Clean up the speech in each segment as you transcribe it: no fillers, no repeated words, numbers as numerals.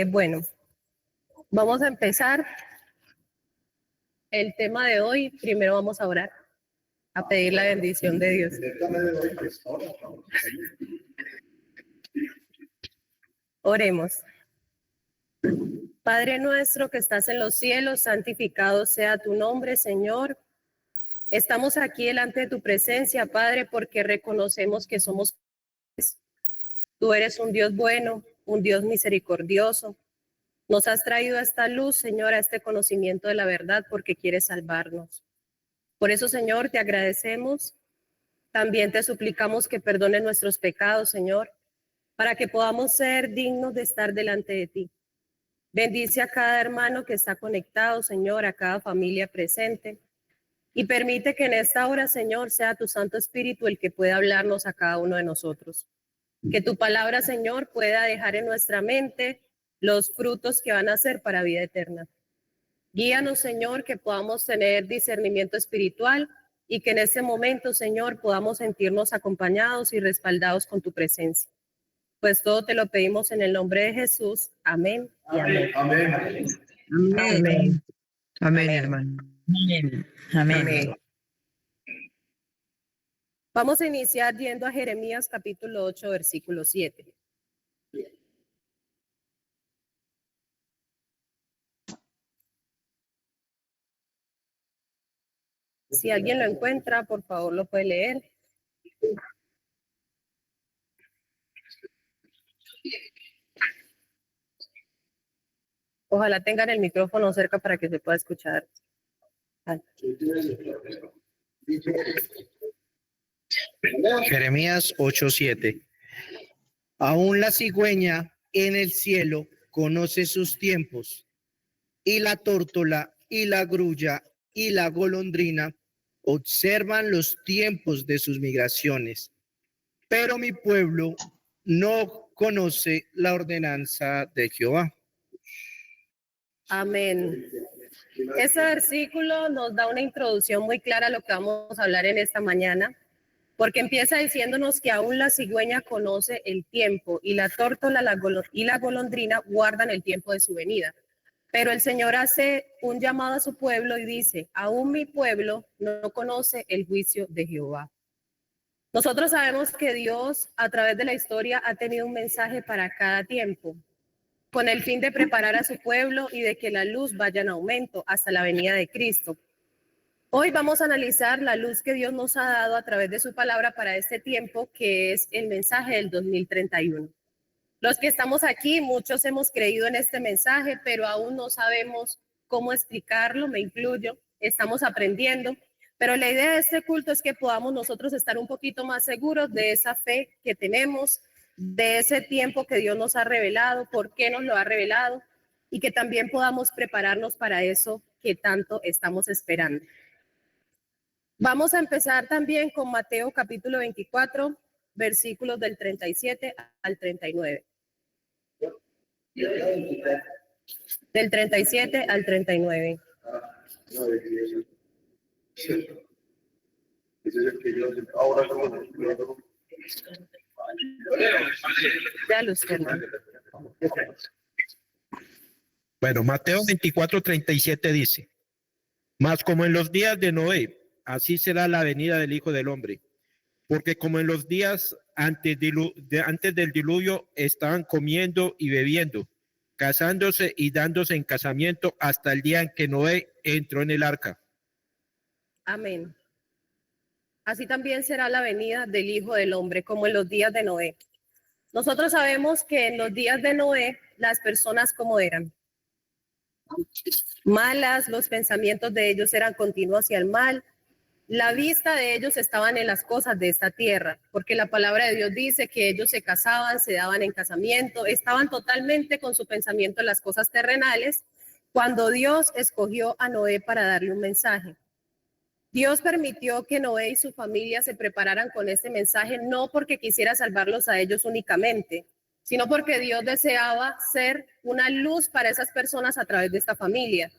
Bueno, vamos a empezar el tema de hoy. Primero vamos a orar, a pedir la bendición de Dios. Oremos. Padre nuestro que estás en los cielos, santificado sea tu nombre, Señor. Estamos aquí delante de tu presencia, Padre, porque reconocemos que somos. Tú eres un Dios bueno, un Dios misericordioso. Nos has traído a esta luz, Señor, a este conocimiento de la verdad, porque quieres salvarnos. Por eso, Señor, te agradecemos. También te suplicamos que perdones nuestros pecados, Señor, para que podamos ser dignos de estar delante de ti. Bendice a cada hermano que está conectado, Señor, a cada familia presente. Y permite que en esta hora, Señor, sea tu Santo Espíritu el que pueda hablarnos a cada uno de nosotros. Que tu palabra, Señor, pueda dejar en nuestra mente los frutos que van a ser para vida eterna. Guíanos, Señor, que podamos tener discernimiento espiritual y que en este momento, Señor, podamos sentirnos acompañados y respaldados con tu presencia. Pues todo te lo pedimos en el nombre de Jesús. Amén y amén. Amén. Amén. Amén. Amén, hermano. Amén. Amén. Vamos a iniciar yendo a Jeremías capítulo 8, versículo 7. Si alguien lo encuentra, por favor, lo puede leer. Ojalá tengan el micrófono cerca para que se pueda escuchar. Jeremías 8:7. Aún la cigüeña en el cielo conoce sus tiempos, y la tórtola y la grulla y la golondrina observan los tiempos de sus migraciones. Pero mi pueblo no conoce la ordenanza de Jehová. Amén. Este versículo nos da una introducción muy clara a lo que vamos a hablar en esta mañana, porque empieza diciéndonos que aún la cigüeña conoce el tiempo y la tórtola y la golondrina guardan el tiempo de su venida. Pero el Señor hace un llamado a su pueblo y dice, aún mi pueblo no conoce el juicio de Jehová. Nosotros sabemos que Dios a través de la historia ha tenido un mensaje para cada tiempo, con el fin de preparar a su pueblo y de que la luz vaya en aumento hasta la venida de Cristo. Hoy vamos a analizar la luz que Dios nos ha dado a través de su palabra para este tiempo, que es el mensaje del 2031. Los que estamos aquí, muchos hemos creído en este mensaje, pero aún no sabemos cómo explicarlo, me incluyo, estamos aprendiendo. Pero la idea de este culto es que podamos nosotros estar un poquito más seguros de esa fe que tenemos, de ese tiempo que Dios nos ha revelado, por qué nos lo ha revelado, y que también podamos prepararnos para eso que tanto estamos esperando. Vamos a empezar también con Mateo capítulo 24, versículos del 37 al 39. Del 37 al 39. Ya lo usted. Bueno, Mateo 24:37 dice, mas como en los días de Noé, así será la venida del Hijo del Hombre. Porque como en los días antes del diluvio estaban comiendo y bebiendo, casándose y dándose en casamiento hasta el día en que Noé entró en el arca. Amén. Así también será la venida del Hijo del Hombre, como en los días de Noé. Nosotros sabemos que en los días de Noé, las personas como eran malas, los pensamientos de ellos eran continuos hacia el mal, la vista de ellos estaban en las cosas de esta tierra, porque la palabra de Dios dice que ellos se casaban, se daban en casamiento, estaban totalmente con su pensamiento en las cosas terrenales, cuando Dios escogió a Noé para darle un mensaje. Dios permitió que Noé y su familia se prepararan con este mensaje, no porque quisiera salvarlos a ellos únicamente, sino porque Dios deseaba ser una luz para esas personas a través de esta familia.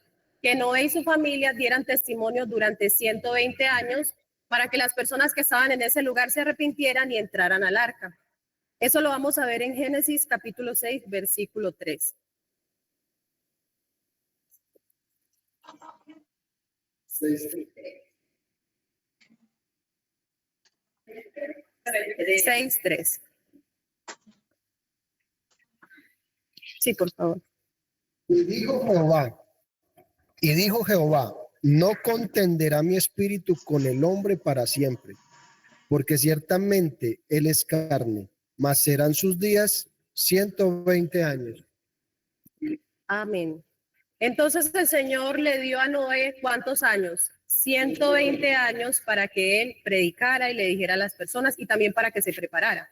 Que Noé y su familia dieran testimonio durante 120 años para que las personas que estaban en ese lugar se arrepintieran y entraran al arca. Eso lo vamos a ver en Génesis capítulo 6, versículo 3. Seis, 3. Sí, por favor. Y dijo Jehová, no contenderá mi espíritu con el hombre para siempre, porque ciertamente él es carne, mas serán sus días 120 años. Amén. Entonces el Señor le dio a Noé, ¿cuántos años? 120 años para que él predicara y le dijera a las personas y también para que se preparara.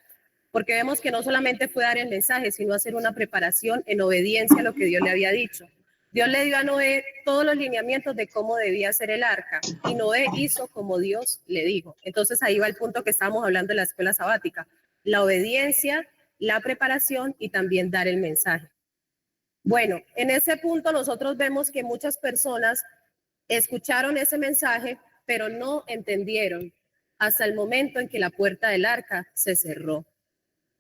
Porque vemos que no solamente fue dar el mensaje, sino hacer una preparación en obediencia a lo que Dios le había dicho. Dios le dio a Noé todos los lineamientos de cómo debía ser el arca y Noé hizo como Dios le dijo. Entonces ahí va el punto que estábamos hablando de la escuela sabática, la obediencia, la preparación y también dar el mensaje. Bueno, en ese punto nosotros vemos que muchas personas escucharon ese mensaje, pero no entendieron hasta el momento en que la puerta del arca se cerró.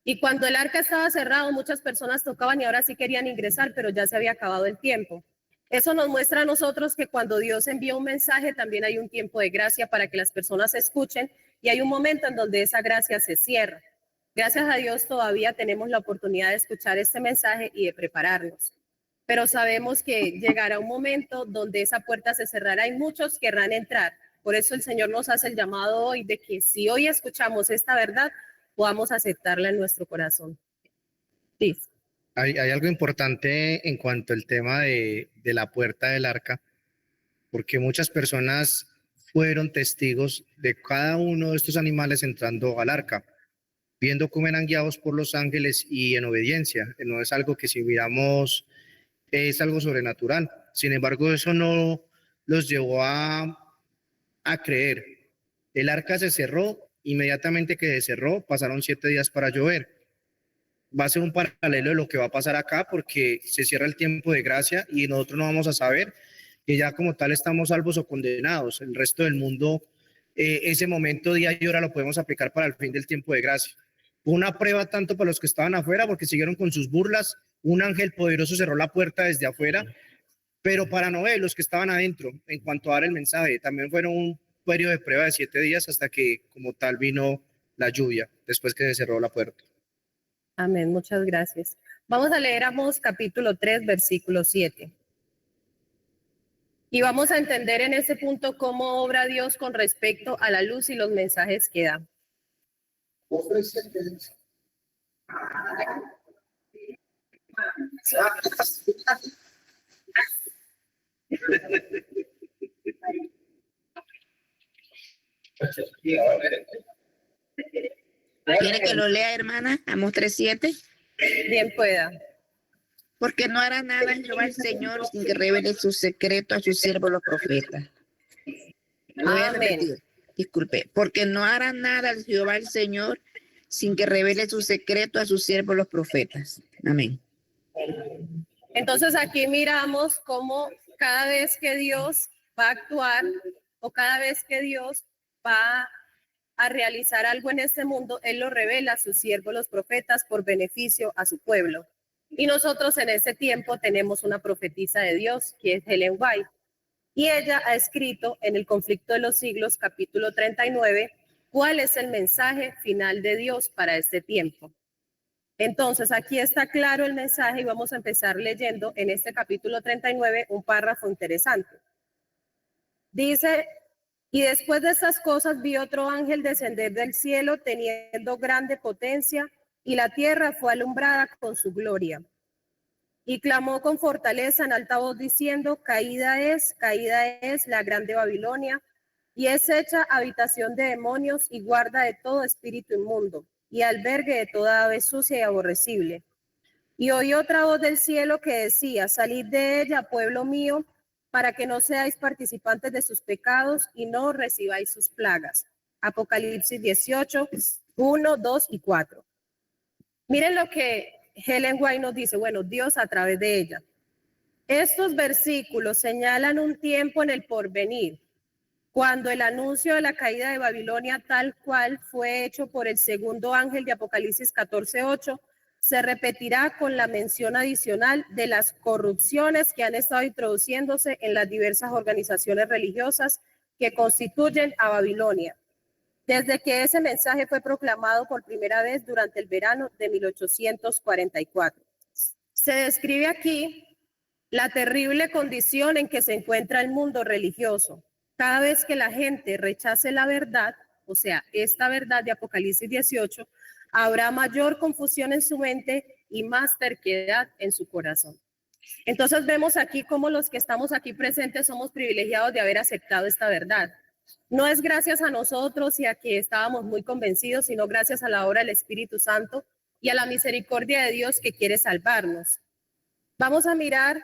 Y cuando el arca estaba cerrado, muchas personas tocaban y ahora sí querían ingresar, pero ya se había acabado el tiempo. Eso nos muestra a nosotros que cuando Dios envía un mensaje, también hay un tiempo de gracia para que las personas escuchen y hay un momento en donde esa gracia se cierra. Gracias a Dios todavía tenemos la oportunidad de escuchar este mensaje y de prepararnos. Pero sabemos que llegará un momento donde esa puerta se cerrará y muchos querrán entrar. Por eso el Señor nos hace el llamado hoy de que si hoy escuchamos esta verdad, podamos aceptarla en nuestro corazón. Sí. Hay algo importante en cuanto al tema de la puerta del arca, porque muchas personas fueron testigos de cada uno de estos animales entrando al arca, viendo cómo eran guiados por los ángeles y en obediencia. No es algo que si miramos es algo sobrenatural. Sin embargo, eso no los llevó a creer. El arca se cerró, inmediatamente que se cerró, pasaron 7 días para llover. Va a ser un paralelo de lo que va a pasar acá porque se cierra el tiempo de gracia y nosotros no vamos a saber que ya como tal estamos salvos o condenados. El resto del mundo, ese momento, día y hora lo podemos aplicar para el fin del tiempo de gracia. Fue una prueba tanto para los que estaban afuera porque siguieron con sus burlas. Un ángel poderoso cerró la puerta desde afuera, pero para Noé, los que estaban adentro, en cuanto a dar el mensaje, también fueron un periodo de prueba de 7 días hasta que como tal vino la lluvia, después que se cerró la puerta. Amén, muchas gracias. Vamos a leer Amós capítulo 3, versículo 7. Y vamos a entender en ese punto cómo obra Dios con respecto a la luz y los mensajes que da. ¿Quiere que lo lea, hermana? Amós 3:7. Bien pueda. Porque no hará nada Jehová el Señor sin que revele su secreto a sus siervos los profetas. Lo voy a repetir. Disculpe. Porque no hará nada Jehová el Señor sin que revele su secreto a sus siervos los profetas. Amén. Entonces aquí miramos cómo cada vez que Dios va a actuar o cada vez que Dios va a realizar algo en este mundo, Él lo revela a sus siervos los profetas por beneficio a su pueblo. Y nosotros en este tiempo tenemos una profetisa de Dios, que es Ellen White. Y ella ha escrito en El conflicto de los siglos, capítulo 39, cuál es el mensaje final de Dios para este tiempo. Entonces, aquí está claro el mensaje y vamos a empezar leyendo en este capítulo 39 un párrafo interesante. Dice: y después de estas cosas vi otro ángel descender del cielo teniendo grande potencia, y la tierra fue alumbrada con su gloria. Y clamó con fortaleza en alta voz diciendo: caída es la grande Babilonia, y es hecha habitación de demonios y guarda de todo espíritu inmundo, y albergue de toda ave sucia y aborrecible. Y oí otra voz del cielo que decía: salid de ella, pueblo mío, para que no seáis participantes de sus pecados y no recibáis sus plagas. Apocalipsis 18, 1, 2 y 4. Miren lo que Ellen White nos dice, bueno, Dios a través de ella. Estos versículos señalan un tiempo en el porvenir, cuando el anuncio de la caída de Babilonia tal cual fue hecho por el segundo ángel de Apocalipsis 14:8, se repetirá con la mención adicional de las corrupciones que han estado introduciéndose en las diversas organizaciones religiosas que constituyen a Babilonia, desde que ese mensaje fue proclamado por primera vez durante el verano de 1844. Se describe aquí la terrible condición en que se encuentra el mundo religioso. Cada vez que la gente rechace la verdad, o sea, esta verdad de Apocalipsis 18, habrá mayor confusión en su mente y más terquedad en su corazón. Entonces vemos aquí cómo los que estamos aquí presentes somos privilegiados de haber aceptado esta verdad. No es gracias a nosotros y a que estábamos muy convencidos, sino gracias a la obra del Espíritu Santo y a la misericordia de Dios que quiere salvarnos. Vamos a mirar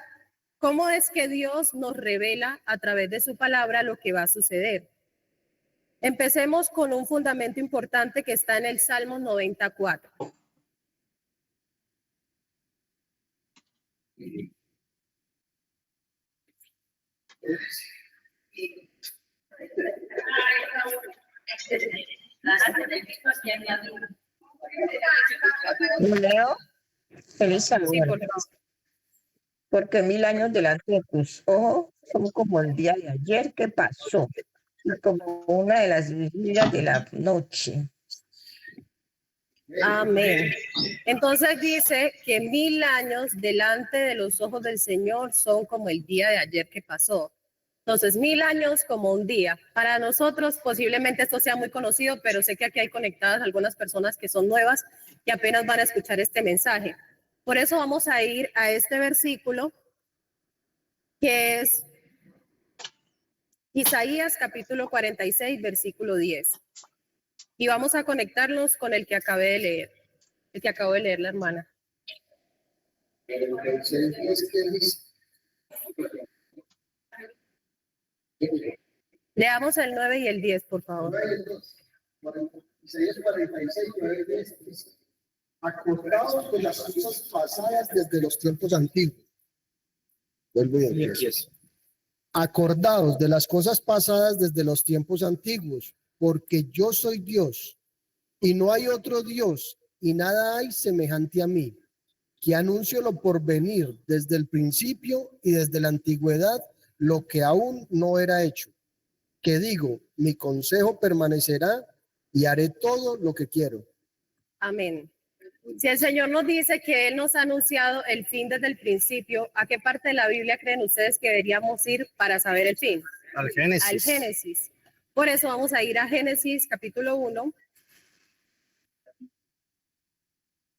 cómo es que Dios nos revela a través de su palabra lo que va a suceder. Empecemos con un fundamento importante que está en el Salmo 94. Leo, feliz saludo. Sí, por favor. Porque 1000 años delante de tus ojos son como el día de ayer que pasó, y como una de las vigilias de la noche. Amén. Entonces dice que 1000 años delante de los ojos del Señor son como el día de ayer que pasó. Entonces, 1000 años como un día. Para nosotros posiblemente esto sea muy conocido, pero sé que aquí hay conectadas algunas personas que son nuevas y apenas van a escuchar este mensaje. Por eso vamos a ir a este versículo que es Isaías capítulo 46, versículo 10. Y vamos a conectarnos con el que acabé de leer, el que acabo de leer la hermana. Leamos el 9 y el 10, por favor. Isaías 46, 9, 10 dice: acordaos de las cosas pasadas desde los tiempos antiguos. Vuelvo y empiezo. Acordaos de las cosas pasadas desde los tiempos antiguos, porque yo soy Dios y no hay otro Dios, y nada hay semejante a mí, que anuncio lo por venir desde el principio y desde la antigüedad, lo que aún no era hecho. Que digo, mi consejo permanecerá y haré todo lo que quiero. Amén. Si el Señor nos dice que Él nos ha anunciado el fin desde el principio, ¿a qué parte de la Biblia creen ustedes que deberíamos ir para saber el fin? Al Génesis. Al Génesis. Por eso vamos a ir a Génesis capítulo 1.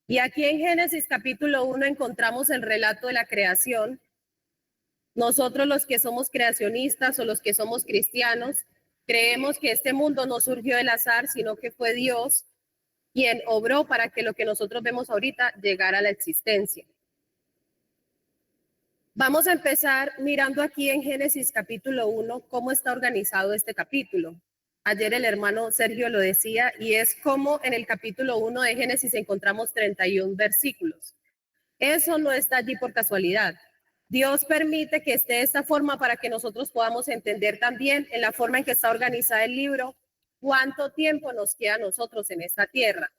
Y aquí en Génesis capítulo 1 encontramos el relato de la creación. Nosotros los que somos creacionistas o los que somos cristianos, creemos que este mundo no surgió del azar, sino que fue Dios quien obró para que lo que nosotros vemos ahorita llegara a la existencia. Vamos a empezar mirando aquí en Génesis capítulo 1 cómo está organizado este capítulo. Ayer el hermano Sergio lo decía, y es como en el capítulo 1 de Génesis encontramos 31 versículos. Eso no está allí por casualidad. Dios permite que esté de esta forma para que nosotros podamos entender también en la forma en que está organizado el libro cuánto tiempo nos queda a nosotros en esta tierra.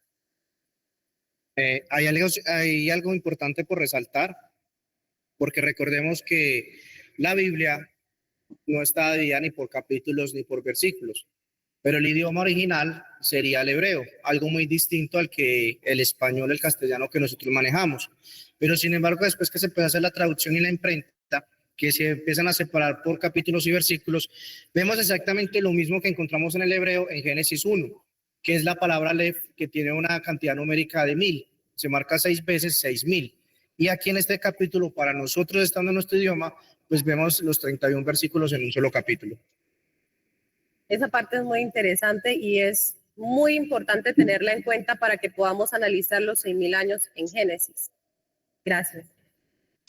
Hay algo importante por resaltar, porque recordemos que la Biblia no está dividida ni por capítulos ni por versículos, pero el idioma original sería el hebreo, algo muy distinto al que el español, el castellano que nosotros manejamos. Pero sin embargo, después que se puede hacer la traducción y la imprenta, que se empiezan a separar por capítulos y versículos, vemos exactamente lo mismo que encontramos en el hebreo en Génesis 1, que es la palabra Lev, que tiene una cantidad numérica de 1000, se marca 6 veces 6000. Y aquí en este capítulo, para nosotros estando en nuestro idioma, pues vemos los 31 versículos en un solo capítulo. Esa parte es muy interesante y es muy importante tenerla en cuenta para que podamos analizar los 6000 años en Génesis. Gracias.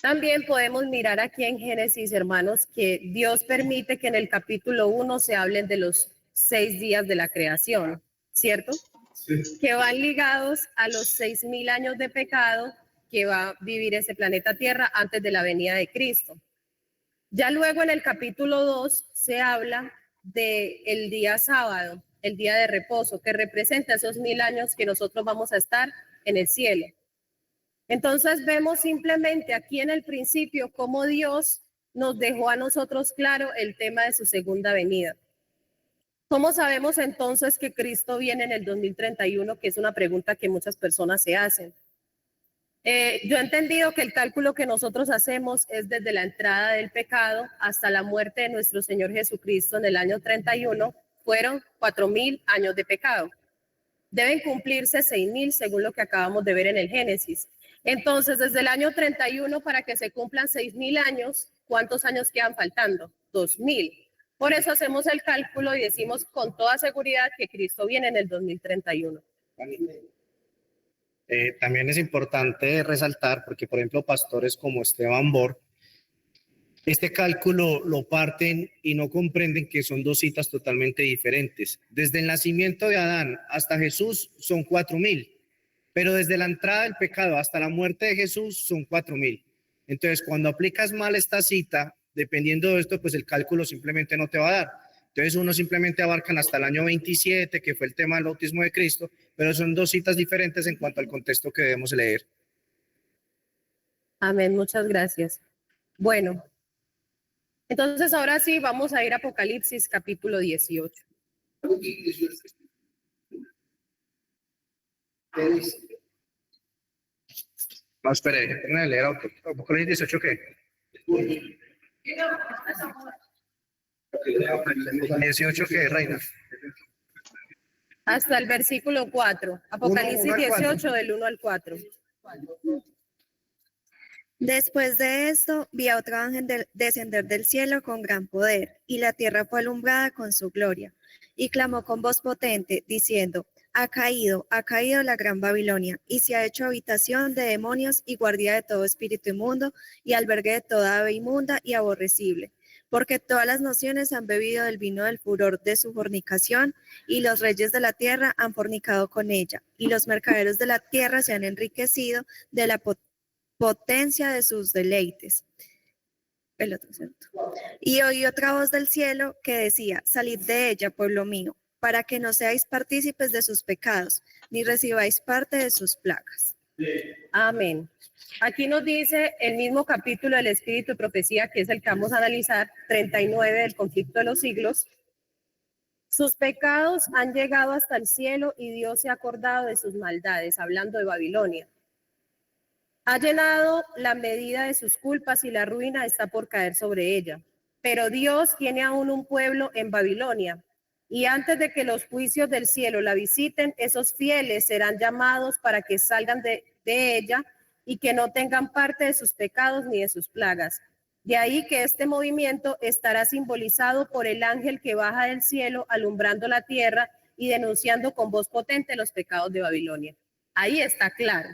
También podemos mirar aquí en Génesis, hermanos, que Dios permite que en el capítulo 1 se hablen de los 6 días de la creación, ¿cierto? Sí. Que van ligados a los 6000 años de pecado que va a vivir ese planeta Tierra antes de la venida de Cristo. Ya luego en el capítulo 2 se habla del día sábado, el día de reposo, que representa esos 1000 años que nosotros vamos a estar en el cielo. Entonces vemos simplemente aquí en el principio cómo Dios nos dejó a nosotros claro el tema de su segunda venida. ¿Cómo sabemos entonces que Cristo viene en el 2031? Que es una pregunta que muchas personas se hacen. Yo he entendido que el cálculo que nosotros hacemos es desde la entrada del pecado hasta la muerte de nuestro Señor Jesucristo en el año 31, fueron 4000 años de pecado. Deben cumplirse 6000 según lo que acabamos de ver en el Génesis. Entonces, desde el año 31 para que se cumplan 6000 años, ¿cuántos años quedan faltando? 2000. Por eso hacemos el cálculo y decimos con toda seguridad que Cristo viene en el 2031. También es importante resaltar, porque por ejemplo pastores como Esteban Bor, este cálculo lo parten y no comprenden que son dos citas totalmente diferentes. Desde el nacimiento de Adán hasta Jesús son 4000, pero desde la entrada del pecado hasta la muerte de Jesús son 4000. Entonces, cuando aplicas mal esta cita, dependiendo de esto, pues el cálculo simplemente no te va a dar. Entonces, uno simplemente abarcan hasta el año 27, que fue el tema del bautismo de Cristo, pero son dos citas diferentes en cuanto al contexto que debemos leer. Amén, muchas gracias. Bueno, entonces ahora sí vamos a ir a Apocalipsis capítulo 18. No, espere, déjenme de leer Apocalipsis 18, ¿qué? 18, ¿qué, Reina? Hasta el versículo 4. Apocalipsis 18 del 1 al 4. Después de esto, vi a otro ángel descender del cielo con gran poder, y la tierra fue alumbrada con su gloria. Y clamó con voz potente, diciendo: ha caído la gran Babilonia, y se ha hecho habitación de demonios y guardia de todo espíritu inmundo, y albergue de toda ave inmunda y aborrecible. Porque todas las naciones han bebido del vino del furor de su fornicación, y los reyes de la tierra han fornicado con ella, y los mercaderes de la tierra se han enriquecido de la potencia de sus deleites. El otro santo. Y oí otra voz del cielo que decía: salid de ella, pueblo mío, para que no seáis partícipes de sus pecados, ni recibáis parte de sus plagas. Amén. Aquí nos dice el mismo capítulo del Espíritu y Profecía, que es el que vamos a analizar, 39 del conflicto de los siglos. Sus pecados han llegado hasta el cielo y Dios se ha acordado de sus maldades, hablando de Babilonia. Ha llenado la medida de sus culpas y la ruina está por caer sobre ella. Pero Dios tiene aún un pueblo en Babilonia, y antes de que los juicios del cielo la visiten, esos fieles serán llamados para que salgan de ella y que no tengan parte de sus pecados ni de sus plagas. De ahí que este movimiento estará simbolizado por el ángel que baja del cielo, alumbrando la tierra y denunciando con voz potente los pecados de Babilonia. Ahí está claro.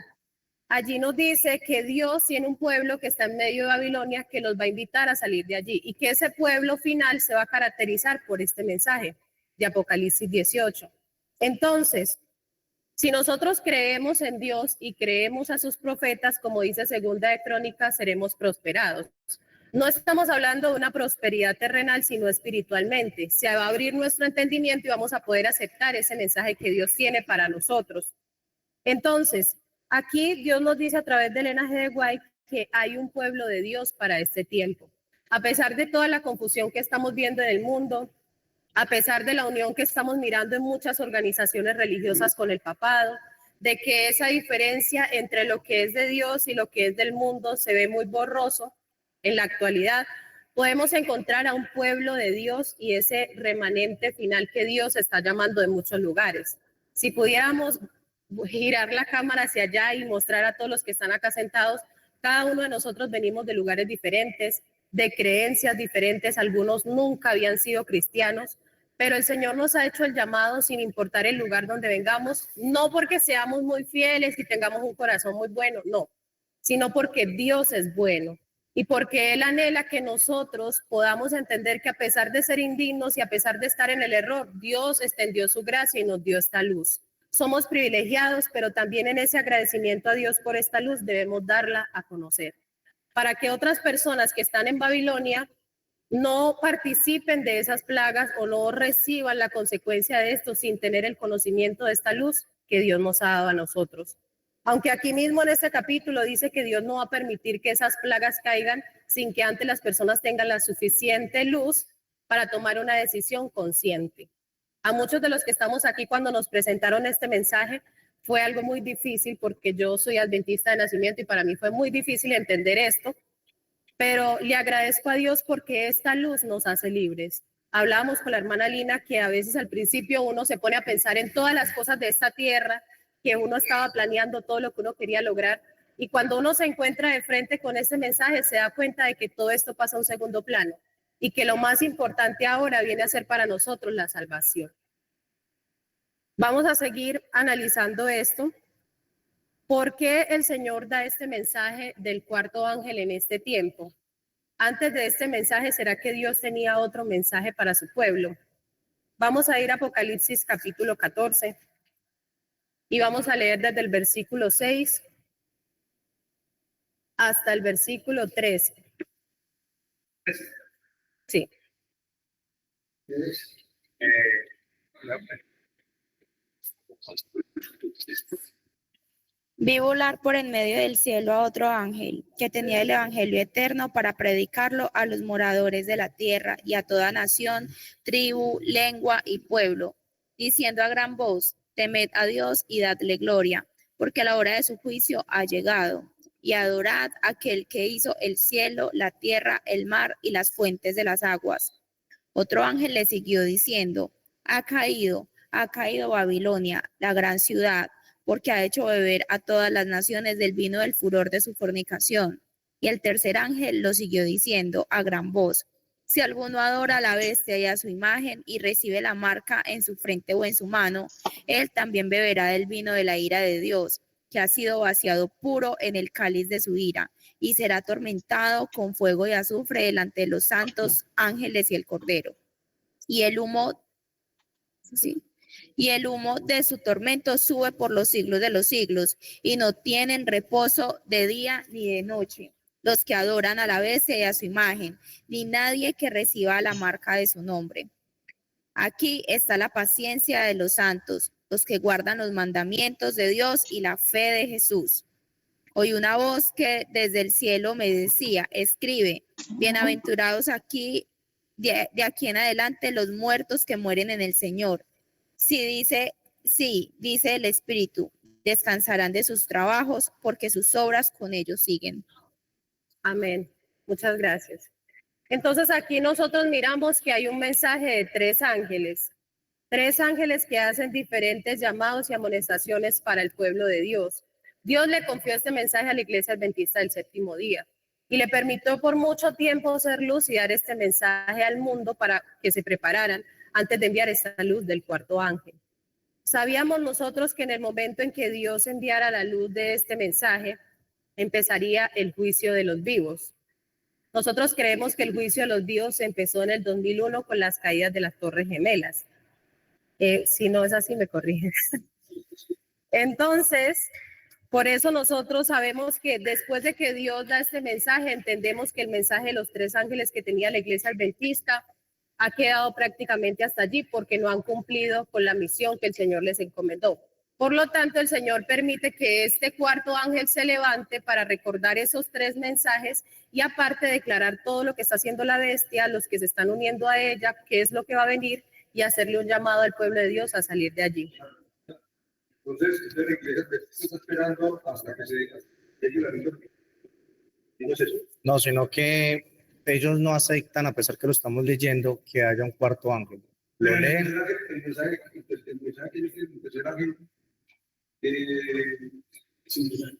Allí nos dice que Dios tiene un pueblo que está en medio de Babilonia que los va a invitar a salir de allí y que ese pueblo final se va a caracterizar por este mensaje de Apocalipsis 18. Entonces, si nosotros creemos en Dios y creemos a sus profetas, como dice Segunda de Crónicas, seremos prosperados. No estamos hablando de una prosperidad terrenal, sino espiritualmente. Se va a abrir nuestro entendimiento y vamos a poder aceptar ese mensaje que Dios tiene para nosotros. Entonces, aquí Dios nos dice a través del Elena G. de White que hay un pueblo de Dios para este tiempo. A pesar de toda la confusión que estamos viendo en el mundo, a pesar de la unión que estamos mirando en muchas organizaciones religiosas con el papado, de que esa diferencia entre lo que es de Dios y lo que es del mundo se ve muy borroso en la actualidad, podemos encontrar a un pueblo de Dios y ese remanente final que Dios está llamando de muchos lugares. Si pudiéramos girar la cámara hacia allá y mostrar a todos los que están acá sentados, cada uno de nosotros venimos de lugares diferentes, de creencias diferentes, algunos nunca habían sido cristianos, pero el Señor nos ha hecho el llamado sin importar el lugar donde vengamos, no porque seamos muy fieles y tengamos un corazón muy bueno, no, sino porque Dios es bueno y porque Él anhela que nosotros podamos entender que a pesar de ser indignos y a pesar de estar en el error, Dios extendió su gracia y nos dio esta luz. Somos privilegiados, pero también en ese agradecimiento a Dios por esta luz debemos darla a conocer, para que otras personas que están en Babilonia no participen de esas plagas o no reciban la consecuencia de esto sin tener el conocimiento de esta luz que Dios nos ha dado a nosotros. Aunque aquí mismo en este capítulo dice que Dios no va a permitir que esas plagas caigan sin que antes las personas tengan la suficiente luz para tomar una decisión consciente. A muchos de los que estamos aquí cuando nos presentaron este mensaje fue algo muy difícil porque yo soy adventista de nacimiento y para mí fue muy difícil entender esto, pero le agradezco a Dios porque esta luz nos hace libres. Hablábamos con la hermana Lina que a veces al principio uno se pone a pensar en todas las cosas de esta tierra, que uno estaba planeando todo lo que uno quería lograr, y cuando uno se encuentra de frente con ese mensaje se da cuenta de que todo esto pasa a un segundo plano y que lo más importante ahora viene a ser para nosotros la salvación. Vamos a seguir analizando esto. ¿Por qué el Señor da este mensaje del cuarto ángel en este tiempo? Antes de este mensaje, ¿será que Dios tenía otro mensaje para su pueblo? Vamos a ir a Apocalipsis capítulo 14 y vamos a leer desde el versículo 6 hasta el versículo 13. Sí. Vi volar por en medio del cielo a otro ángel que tenía el evangelio eterno para predicarlo a los moradores de la tierra y a toda nación, tribu, lengua y pueblo, diciendo a gran voz: temed a Dios y dadle gloria, porque la hora de su juicio ha llegado. Y adorad a aquel que hizo el cielo, la tierra, el mar y las fuentes de las aguas. Otro ángel le siguió diciendo: ha caído Babilonia, la gran ciudad, porque ha hecho beber a todas las naciones del vino del furor de su fornicación. Y el tercer ángel lo siguió diciendo a gran voz: si alguno adora a la bestia y a su imagen y recibe la marca en su frente o en su mano, él también beberá del vino de la ira de Dios, que ha sido vaciado puro en el cáliz de su ira, y será atormentado con fuego y azufre delante de los santos ángeles y el Cordero. Y el humo de su tormento sube por los siglos de los siglos, y no tienen reposo de día ni de noche los que adoran a la bestia y a su imagen, ni nadie que reciba la marca de su nombre. Aquí está la paciencia de los santos, los que guardan los mandamientos de Dios y la fe de Jesús. Oí una voz que desde el cielo me decía: escribe, bienaventurados de aquí en adelante los muertos que mueren en el Señor. Dice el Espíritu, descansarán de sus trabajos, porque sus obras con ellos siguen. Amén. Muchas gracias. Entonces aquí nosotros miramos que hay un mensaje de tres ángeles que hacen diferentes llamados y amonestaciones para el pueblo de Dios. Dios le confió este mensaje a la iglesia adventista del séptimo día y le permitió por mucho tiempo ser luz y dar este mensaje al mundo para que se prepararan antes de enviar esta luz del cuarto ángel. Sabíamos nosotros que en el momento en que Dios enviara la luz de este mensaje, empezaría el juicio de los vivos. Nosotros creemos que el juicio de los vivos empezó en el 2001 con las caídas de las Torres Gemelas. Si no es así, me corriges. Entonces, por eso nosotros sabemos que después de que Dios da este mensaje, entendemos que el mensaje de los tres ángeles que tenía la iglesia adventista ha quedado prácticamente hasta allí porque no han cumplido con la misión que el Señor les encomendó. Por lo tanto, el Señor permite que este cuarto ángel se levante para recordar esos tres mensajes y aparte declarar todo lo que está haciendo la bestia, los que se están uniendo a ella, qué es lo que va a venir y hacerle un llamado al pueblo de Dios a salir de allí. Entonces, la iglesia está esperando hasta que se llegue la luz. ¿No es eso? No, sino que ellos no aceptan, a pesar que lo estamos leyendo, que haya un cuarto ángel. Lo leen. El mensaje que ellos tienen, el tercer ángel,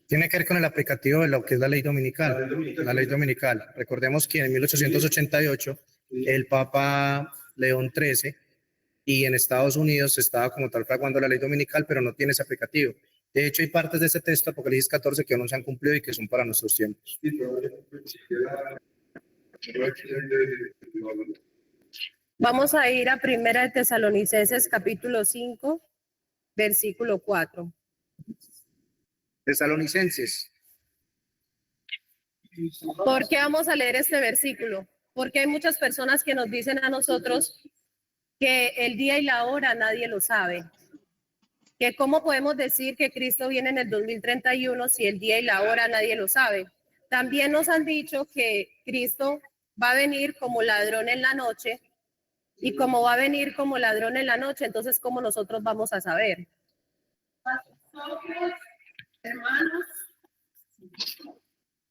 Tiene que ver con el aplicativo de lo que es la ley dominical. La ley dominical. Recordemos que en 1888 el Papa León XIII y en Estados Unidos se estaba como tal fraguando la ley dominical, pero no tiene ese aplicativo. De hecho, hay partes de ese texto, Apocalipsis 14, que aún no se han cumplido y que son para nuestros tiempos. Vamos a ir a Primera de Tesalonicenses capítulo 5, versículo 4. Tesalonicenses. ¿Por qué vamos a leer este versículo? porque hay muchas personas que nos dicen a nosotros que el día y la hora nadie lo sabe. Que cómo podemos decir que Cristo viene en el 2031 si el día y la hora nadie lo sabe. También nos han dicho que Cristo va a venir como ladrón en la noche, y como va a venir como ladrón en la noche, entonces ¿cómo nosotros vamos a saber?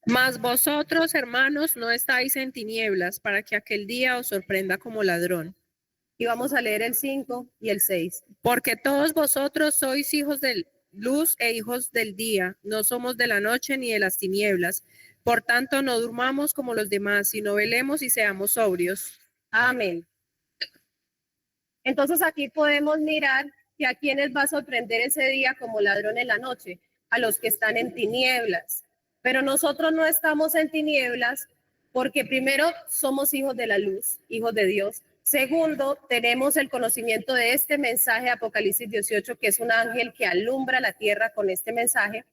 Mas vosotros, hermanos, no estáis en tinieblas para que aquel día os sorprenda como ladrón. Y vamos a leer el 5 y el 6. Porque todos vosotros sois hijos de luz e hijos del día, no somos de la noche ni de las tinieblas. Por tanto, no durmamos como los demás, sino velemos y seamos sobrios. Amén. Entonces aquí podemos mirar que a quienes va a sorprender ese día como ladrón en la noche, a los que están en tinieblas. Pero nosotros no estamos en tinieblas porque primero somos hijos de la luz, hijos de Dios. Segundo, tenemos el conocimiento de este mensaje de Apocalipsis 18, que es un ángel que alumbra la tierra con este mensaje.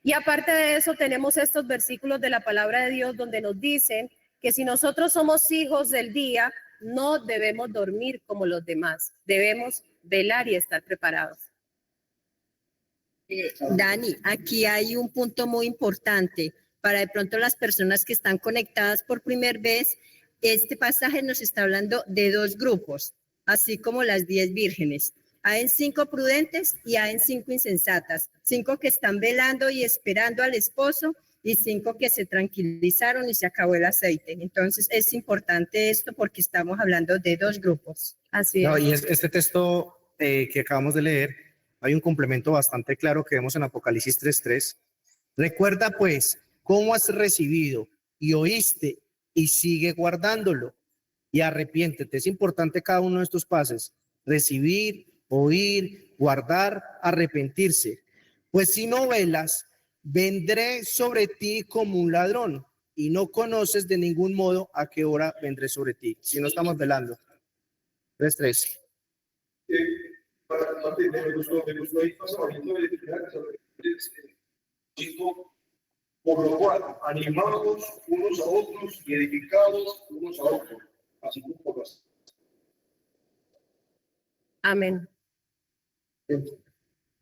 Y aparte de eso, tenemos estos versículos de la palabra de Dios donde nos dicen que si nosotros somos hijos del día, no debemos dormir como los demás, debemos velar y estar preparados. Dani, aquí hay un punto muy importante para de pronto las personas que están conectadas por primera vez. Este pasaje nos está hablando de dos grupos, así como las 10 vírgenes. Hay 5 prudentes y hay 5 insensatas, 5 que están velando y esperando al esposo y 5 que se tranquilizaron y se acabó el aceite. Entonces es importante esto porque estamos hablando de dos grupos. Así es. No, y este texto que acabamos de leer, hay un complemento bastante claro que vemos en Apocalipsis 3:3. Recuerda pues cómo has recibido y oíste y sigue guardándolo y arrepiéntete. Es importante cada uno de estos pasos: recibir, oír, guardar, arrepentirse. Pues si no velas, vendré sobre ti como un ladrón y no conoces de ningún modo a qué hora vendré sobre ti. Si no estamos velando. 3:3. Martín, me gustó ahí pasando de chico, por lo cual animados unos a otros y edificados unos a otros, así como por las. Amén.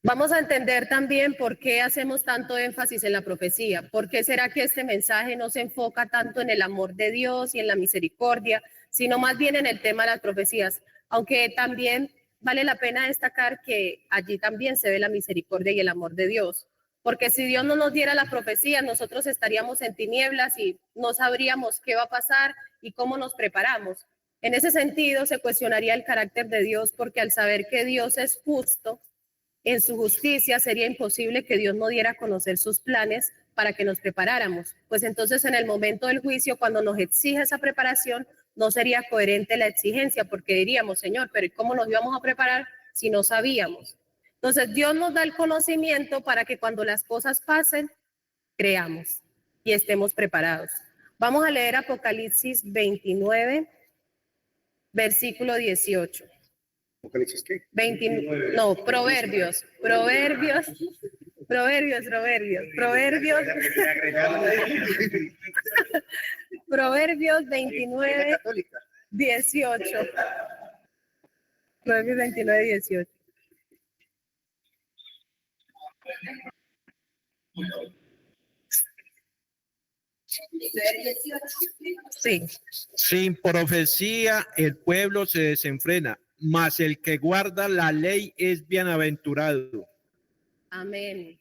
Vamos a entender también por qué hacemos tanto énfasis en la profecía. ¿Por qué será que este mensaje no se enfoca tanto en el amor de Dios y en la misericordia, sino más bien en el tema de las profecías? Aunque también vale la pena destacar que allí también se ve la misericordia y el amor de Dios. Porque si Dios no nos diera la profecía, nosotros estaríamos en tinieblas y no sabríamos qué va a pasar y cómo nos preparamos. En ese sentido, se cuestionaría el carácter de Dios, porque al saber que Dios es justo, en su justicia sería imposible que Dios no diera a conocer sus planes para que nos preparáramos. Pues entonces en el momento del juicio, cuando nos exige esa preparación, no sería coherente la exigencia, porque diríamos, Señor, pero ¿cómo nos íbamos a preparar si no sabíamos? Entonces Dios nos da el conocimiento para que cuando las cosas pasen, creamos y estemos preparados. Vamos a leer Apocalipsis 29, versículo 18. ¿Apocalipsis qué? 29, no, Proverbios. Proverbios 29, 18. Proverbios 29, 18. Sí. Sin profecía el pueblo se desenfrena, mas el que guarda la ley es bienaventurado. Amén.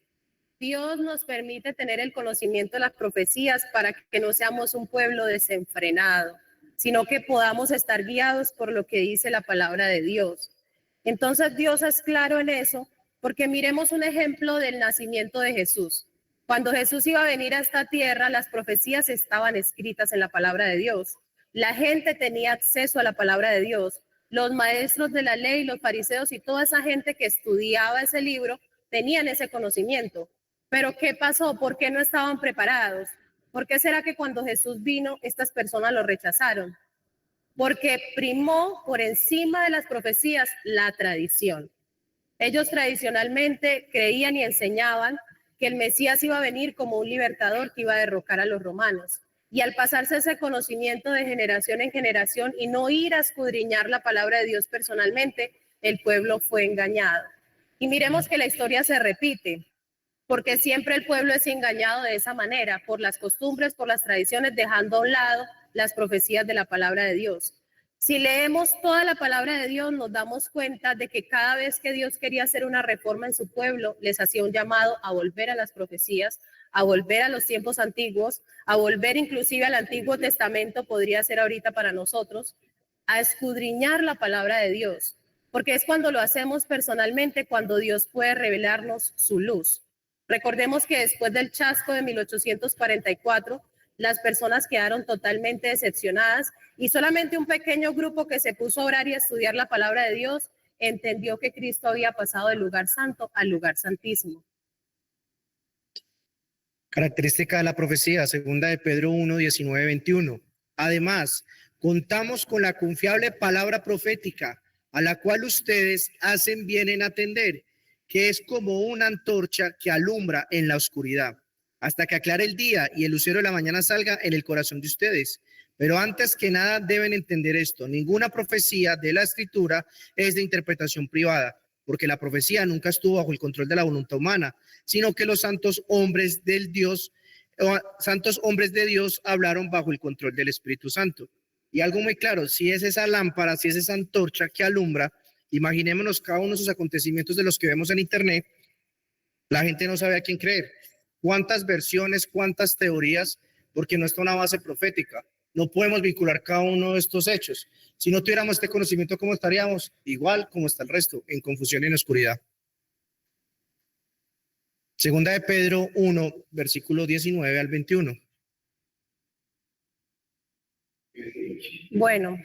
Dios nos permite tener el conocimiento de las profecías para que no seamos un pueblo desenfrenado, sino que podamos estar guiados por lo que dice la palabra de Dios. Entonces Dios es claro en eso, porque miremos un ejemplo del nacimiento de Jesús. Cuando Jesús iba a venir a esta tierra, las profecías estaban escritas en la palabra de Dios. La gente tenía acceso a la palabra de Dios. Los maestros de la ley, los fariseos y toda esa gente que estudiaba ese libro tenían ese conocimiento. Pero ¿qué pasó? ¿Por qué no estaban preparados? ¿Por qué será que cuando Jesús vino, estas personas lo rechazaron? Porque primó por encima de las profecías la tradición. Ellos tradicionalmente creían y enseñaban que el Mesías iba a venir como un libertador que iba a derrocar a los romanos. Y al pasarse ese conocimiento de generación en generación y no ir a escudriñar la palabra de Dios personalmente, el pueblo fue engañado. Y miremos que la historia se repite, porque siempre el pueblo es engañado de esa manera, por las costumbres, por las tradiciones, dejando a un lado las profecías de la palabra de Dios. Si leemos toda la palabra de Dios, nos damos cuenta de que cada vez que Dios quería hacer una reforma en su pueblo, les hacía un llamado a volver a las profecías, a volver a los tiempos antiguos, a volver inclusive al Antiguo Testamento, podría ser ahorita para nosotros, a escudriñar la palabra de Dios, porque es cuando lo hacemos personalmente, cuando Dios puede revelarnos su luz. Recordemos que después del chasco de 1844, las personas quedaron totalmente decepcionadas y solamente un pequeño grupo que se puso a orar y a estudiar la palabra de Dios entendió que Cristo había pasado del lugar santo al lugar santísimo. Característica de la profecía, segunda de Pedro 1, 19, 21. Además, contamos con la confiable palabra profética, a la cual ustedes hacen bien en atender, que es como una antorcha que alumbra en la oscuridad, hasta que aclare el día y el lucero de la mañana salga en el corazón de ustedes. Pero antes que nada deben entender esto: ninguna profecía de la Escritura es de interpretación privada, porque la profecía nunca estuvo bajo el control de la voluntad humana, sino que los santos hombres de Dios hablaron bajo el control del Espíritu Santo. Y algo muy claro: si es esa lámpara, si es esa antorcha que alumbra, imaginémonos cada uno de esos acontecimientos de los que vemos en internet, la gente no sabe a quién creer. ¿Cuántas versiones, cuántas teorías? Porque no está una base profética. No podemos vincular cada uno de estos hechos. Si no tuviéramos este conocimiento, ¿cómo estaríamos? Igual como está el resto, en confusión y en oscuridad. Segunda de Pedro 1, versículo 19 al 21. Bueno,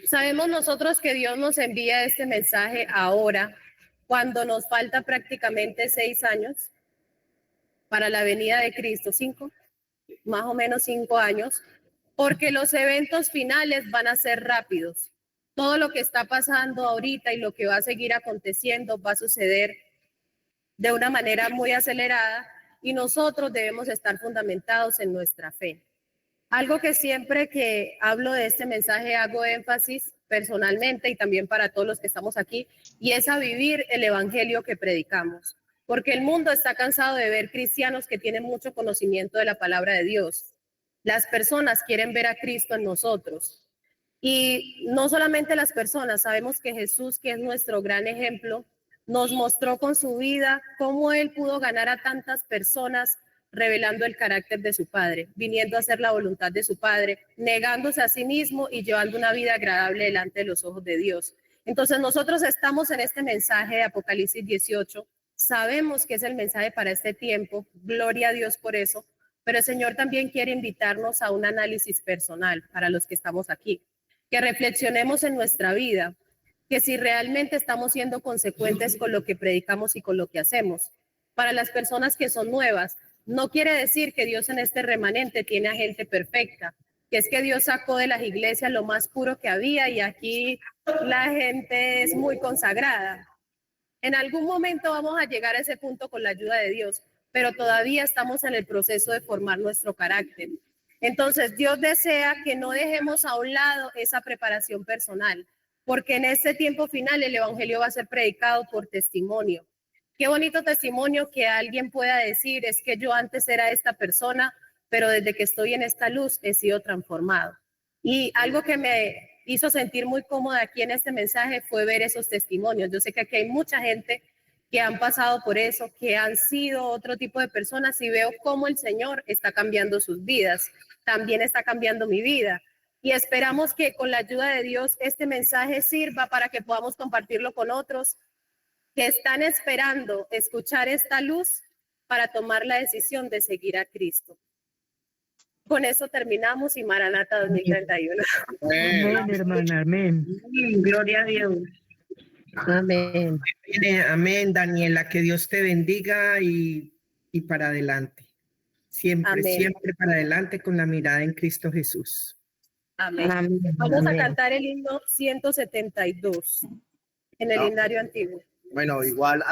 sabemos nosotros que Dios nos envía este mensaje ahora, cuando nos falta prácticamente 6 años para la venida de Cristo, 5, más o menos 5 años, porque los eventos finales van a ser rápidos. Todo lo que está pasando ahorita y lo que va a seguir aconteciendo va a suceder de una manera muy acelerada y nosotros debemos estar fundamentados en nuestra fe. Algo que siempre que hablo de este mensaje hago énfasis personalmente y también para todos los que estamos aquí, y es a vivir el evangelio que predicamos. Porque el mundo está cansado de ver cristianos que tienen mucho conocimiento de la palabra de Dios. Las personas quieren ver a Cristo en nosotros. Y no solamente las personas, sabemos que Jesús, que es nuestro gran ejemplo, nos mostró con su vida cómo Él pudo ganar a tantas personas revelando el carácter de su Padre, viniendo a hacer la voluntad de su Padre, negándose a sí mismo y llevando una vida agradable delante de los ojos de Dios. Entonces nosotros estamos en este mensaje de Apocalipsis 18, sabemos que es el mensaje para este tiempo, gloria a Dios por eso, pero el Señor también quiere invitarnos a un análisis personal para los que estamos aquí, que reflexionemos en nuestra vida, que si realmente estamos siendo consecuentes con lo que predicamos y con lo que hacemos. Para las personas que son nuevas, no quiere decir que Dios en este remanente tiene a gente perfecta, que es que Dios sacó de las iglesias lo más puro que había y aquí la gente es muy consagrada. En algún momento vamos a llegar a ese punto con la ayuda de Dios, pero todavía estamos en el proceso de formar nuestro carácter. Entonces, Dios desea que no dejemos a un lado esa preparación personal, porque en este tiempo final el evangelio va a ser predicado por testimonio. Qué bonito testimonio que alguien pueda decir, es que yo antes era esta persona, pero desde que estoy en esta luz he sido transformado. Y algo que me hizo sentir muy cómoda aquí en este mensaje fue ver esos testimonios. Yo sé que aquí hay mucha gente que han pasado por eso, que han sido otro tipo de personas y veo cómo el Señor está cambiando sus vidas. También está cambiando mi vida. Y esperamos que con la ayuda de Dios este mensaje sirva para que podamos compartirlo con otros que están esperando escuchar esta luz para tomar la decisión de seguir a Cristo. Con eso terminamos y Maranata 2031. Amén, hermana, amén. Gloria a Dios. Amén. Amén, Daniela, que Dios te bendiga y para adelante. Siempre, Amén. siempre para adelante con la mirada en Cristo Jesús. Amén. Amén. Vamos Amén. a cantar el himno 172 en el himnario antiguo. Bueno, igual